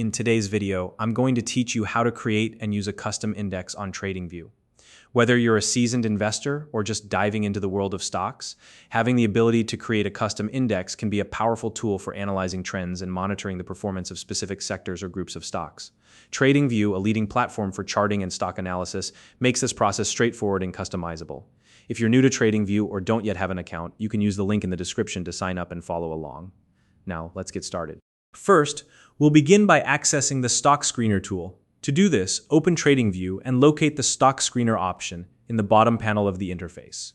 In today's video, I'm going to teach you how to create and use a custom index on Tradingview. Whether you're a seasoned investor or just diving into the world of stocks, having the ability to create a custom index can be a powerful tool for analyzing trends and monitoring the performance of specific sectors or groups of stocks. Tradingview, a leading platform for charting and stock analysis, makes this process straightforward and customizable. If you're new to Tradingview or don't yet have an account, you can use the link in the description to sign up and follow along. Now, let's get started. First, we'll begin by accessing the Stock Screener tool. To do this, open Tradingview and locate the Stock Screener option in the bottom panel of the interface.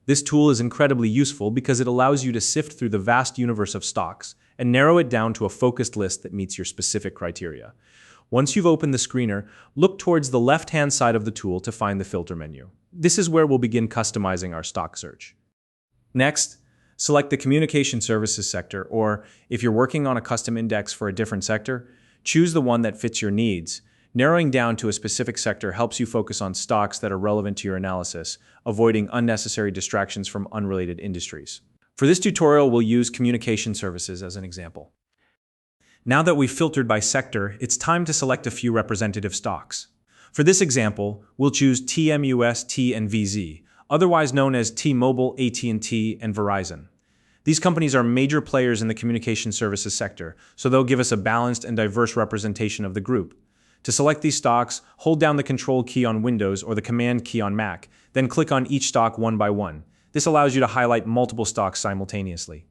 This tool is incredibly useful because it allows you to sift through the vast universe of stocks and narrow it down to a focused list that meets your specific criteria. Once you've opened the screener, look towards the left-hand side of the tool to find the filter menu. This is where we'll begin customizing our stock search. Next, select the communication services sector, or if you're working on a custom index for a different sector, choose the one that fits your needs. Narrowing down to a specific sector helps you focus on stocks that are relevant to your analysis, avoiding unnecessary distractions from unrelated industries. For this tutorial, we'll use communication services as an example. Now that we've filtered by sector, it's time to select a few representative stocks. For this example, we'll choose TMUS, T, and VZ, otherwise known as T-Mobile, AT&T, and Verizon. These companies are major players in the communication services sector, so they'll give us a balanced and diverse representation of the group. To select these stocks, hold down the Control key on Windows or the Command key on Mac, then click on each stock one by one. This allows you to highlight multiple stocks simultaneously.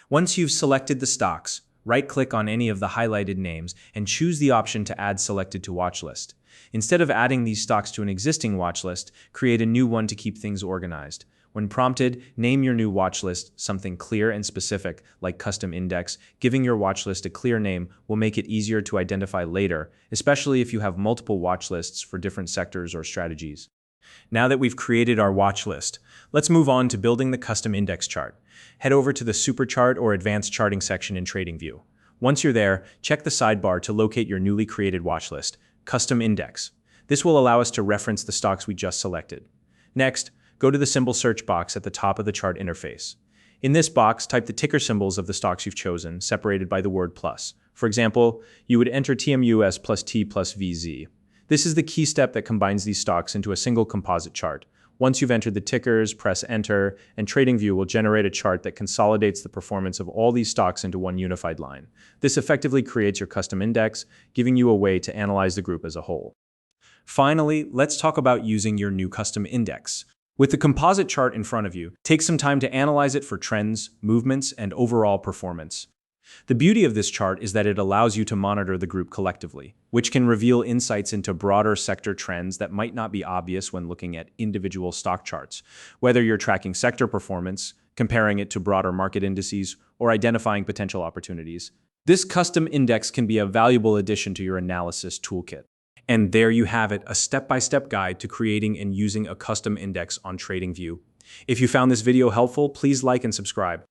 Once you've selected the stocks, right-click on any of the highlighted names and choose the option to add selected to Watchlist. Instead of adding these stocks to an existing watchlist, create a new one to keep things organized. When prompted, name your new watchlist something clear and specific, like custom index. Giving your watchlist a clear name will make it easier to identify later, especially if you have multiple watchlists for different sectors or strategies. Now that we've created our watchlist, let's move on to building the custom index chart. Head over to the Super Chart or Advanced Charting section in Tradingview. Once you're there, check the sidebar to locate your newly created watchlist, Custom Index. This will allow us to reference the stocks we just selected. Next, go to the symbol search box at the top of the chart interface. In this box, type the ticker symbols of the stocks you've chosen, separated by the word plus. For example, you would enter TMUS plus T plus VZ. This is the key step that combines these stocks into a single composite chart. Once you've entered the tickers, press enter, and Tradingview will generate a chart that consolidates the performance of all these stocks into one unified line. This effectively creates your custom index, giving you a way to analyze the group as a whole. Finally, let's talk about using your new custom index. With the composite chart in front of you, take some time to analyze it for trends, movements, and overall performance. The beauty of this chart is that it allows you to monitor the group collectively, which can reveal insights into broader sector trends that might not be obvious when looking at individual stock charts. Whether you're tracking sector performance, comparing it to broader market indices, or identifying potential opportunities, this custom index can be a valuable addition to your analysis toolkit. And there you have it, a step-by-step guide to creating and using a custom index on Tradingview. If you found this video helpful, please like and subscribe.